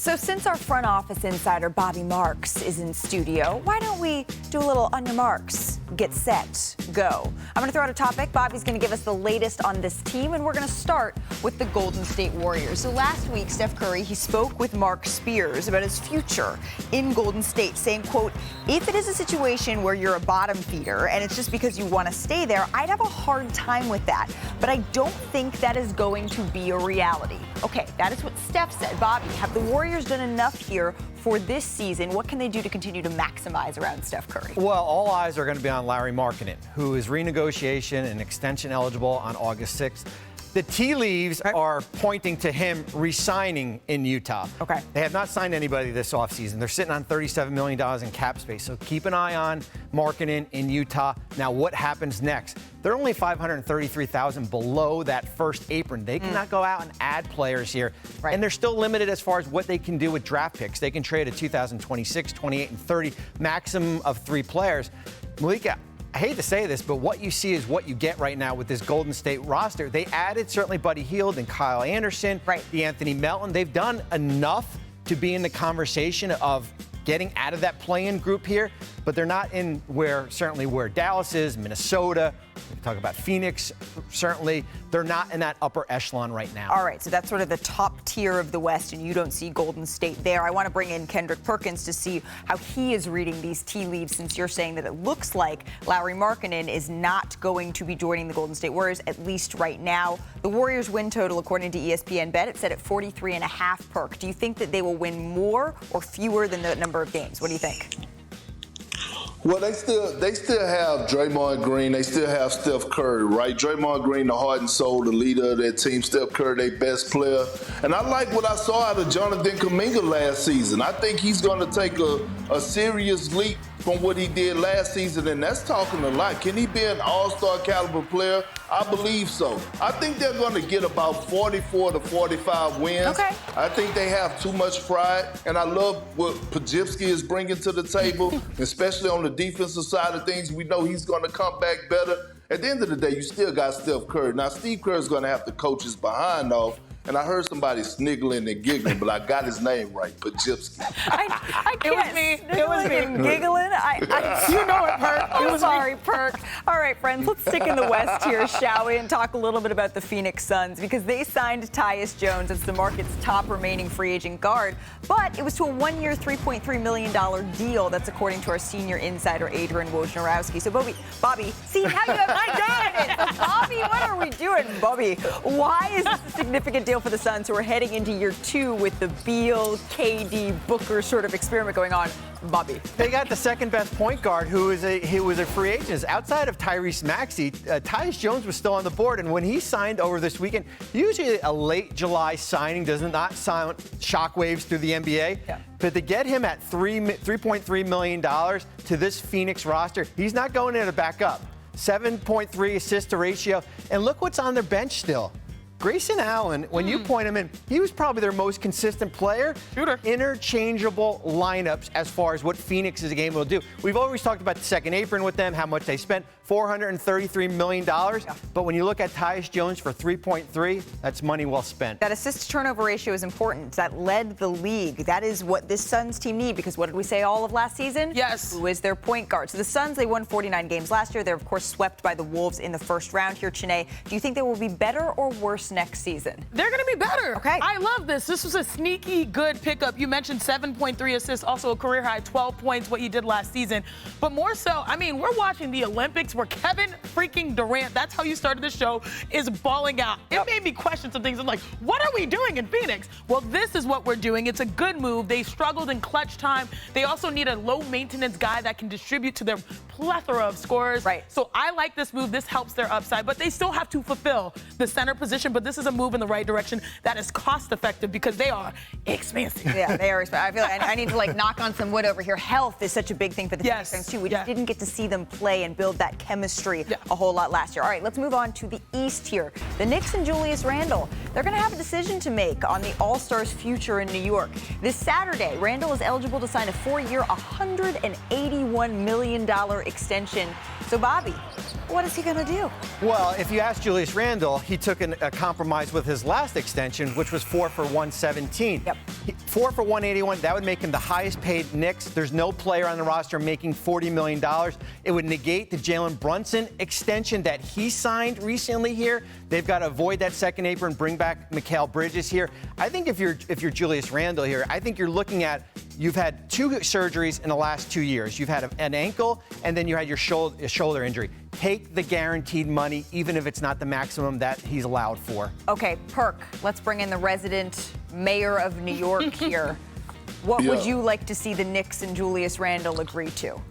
So since our front office insider, Bobby Marks, is in studio, why don't we do a little on your marks, get set, go. I'm going to throw out a topic. Bobby's going to give us the latest on this team, and we're going to start with the Golden State Warriors. So last week, Steph Curry, he spoke with Mark Spears about his future in Golden State, saying, quote, if it is a situation where you're a bottom feeder and it's just because you want to stay there, I'd have a hard time with that. But I don't think that is going to be a reality. Okay, that is what Steph said. Bobby, have the Warriors done enough here for this season? What can they do to continue to maximize around Steph Curry? Well, all eyes are going to be on Lauri Markkanen, who is renegotiation and extension eligible on August 6th. The tea leaves are pointing to him re-signing in Utah. Okay. They have not signed anybody this offseason. They're sitting on $37 million in cap space. So keep an eye on Markkanen in Utah. Now, what happens next? They're only $533,000 below that first apron. They cannot go out and add players here. Right. And they're still limited as far as what they can do with draft picks. They can trade a 2026, 28, and 30, maximum of 3 players. Malika, I hate to say this, but what you see is what you get right now with this Golden State roster. They added certainly Buddy Hield and Kyle Anderson, the Anthony Melton. They've done enough to be in the conversation of getting out of that play-in group here, but they're not in where Dallas is, Minnesota. We talk about Phoenix, certainly. They're not in that upper echelon right now. All right, so that's sort of the top tier of the West, and you don't see Golden State there. I want to bring in Kendrick Perkins to see how he is reading these tea leaves, since you're saying that it looks like Lauri Markkanen is not going to be joining the Golden State Warriors, at least right now. The Warriors' win total, according to ESPN Bet, it's set at 43.5, Perk. Do you think that they will win more or fewer than the number of games? What do you think? Well, they still have Draymond Green. They still have Steph Curry, right? Draymond Green, the heart and soul, the leader of that team. Steph Curry, their best player. And I like what I saw out of Jonathan Kuminga last season. I think he's going to take a serious leap from what he did last season, and that's talking a lot. Can he be an all-star caliber player? I believe so. I think they're going to get about 44 to 45 wins. Okay. I think they have too much pride, and I love what Pajewski is bringing to the table, especially on the defensive side of things. We know he's going to come back better. At the end of the day, you still got Steph Curry. Now, Steve Kerr is going to have to coach his behind off. And I heard somebody sniggling and giggling, but I got his name right, Pajewski. I can't. It was me. It was me. And giggling. You know it, Perk. It was sorry, Perk. All right, friends, let's stick in the West here, shall we, and talk a little bit about the Phoenix Suns, because they signed Tyus Jones as the market's top remaining free agent guard, but it was to a one-year, $3.3 million deal. That's according to our senior insider, Adrian Wojnarowski. So, Bobby, see how you have my So, Bobby, what are we doing, Bobby? Why is this a significant deal for the Suns, who are heading into year 2 with the Beal, KD, Booker sort of experiment going on? Bobby. They got the second best point guard who was a free agent. Outside of Tyrese Maxey, Tyus Jones was still on the board, and when he signed over this weekend, usually a late July signing does not sound shockwaves through the NBA. Yeah. But to get him at $3.3 million to this Phoenix roster, he's not going in to back up. 7.3 assist to ratio, and look what's on their bench still. Grayson Allen, when you point him in, he was probably their most consistent player. Shooter. Interchangeable lineups as far as what Phoenix is able to do. We've always talked about the second apron with them, how much they spent, $433 million. Yeah. But when you look at Tyus Jones for 3.3, that's money well spent. That assist-to-turnover ratio is important. That led the league. That is what this Suns team need, because what did we say all of last season? Yes. Who is their point guard? So the Suns, they won 49 games last year. They're, of course, swept by the Wolves in the first round here. Chiney, do you think they will be better or worse next season? They're going to be better. Okay. I love this. This was a sneaky good pickup. You mentioned 7.3 assists, also a career high 12 points, what he did last season. But more so, I mean, we're watching the Olympics where Kevin freaking Durant, that's how you started the show, is balling out. It made me question some things. I'm like, what are we doing in Phoenix? Well, this is what we're doing. It's a good move. They struggled in clutch time. They also need a low-maintenance guy that can distribute to their plethora of scorers. Right. So I like this move. This helps their upside. But they still have to fulfill the center position. But this is a move in the right direction that is cost-effective because they are expensive. Yeah, they are expensive. I feel like I need to knock on some wood over here. Health is such a big thing for the Phoenix Suns, too. We just didn't get to see them play and build that chemistry a whole lot last year. All right, let's move on to the East here. The Knicks and Julius Randle, they're going to have a decision to make on the All-Stars' future in New York. This Saturday, Randle is eligible to sign a 4-year, $181 million extension. So, Bobby, what is he going to do? Well, if you ask Julius Randle, he took a compromise with his last extension, which was 4 for 117. Yep. 4 for 181, that would make him the highest paid Knicks. There's no player on the roster making $40 million. It would negate the Jalen Brunson extension that he signed recently here. They've got to avoid that second apron, bring back Mikal Bridges here. I think if you're Julius Randle here, I think you're looking at, you've had 2 surgeries in the last 2 years. You've had an ankle, and then you had your shoulder injury. Take the guaranteed money, even if it's not the maximum that he's allowed for. Okay, Perk, let's bring in the resident mayor of New York here. What would you like to see the Knicks and Julius Randle agree to?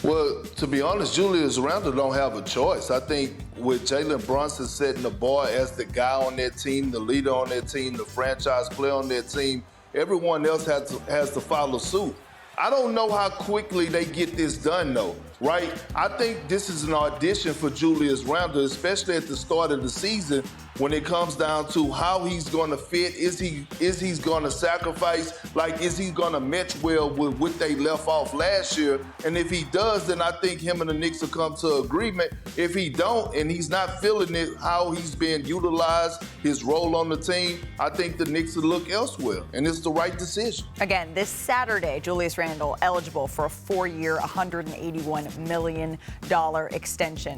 Well, to be honest, Julius Randle don't have a choice. I think with Jalen Brunson setting the bar as the guy on their team, the leader on their team, the franchise player on their team, everyone else has to follow suit. I don't know how quickly they get this done, though, right? I think this is an audition for Julius Randle, especially at the start of the season, when it comes down to how he's going to fit. Is he going to sacrifice? Like, is he going to match well with what they left off last year? And if he does, then I think him and the Knicks will come to agreement. If he don't, and he's not feeling it, how he's being utilized, his role on the team, I think the Knicks will look elsewhere, and it's the right decision. Again, this Saturday, Julius Randle eligible for a 4-year, $181 million extension.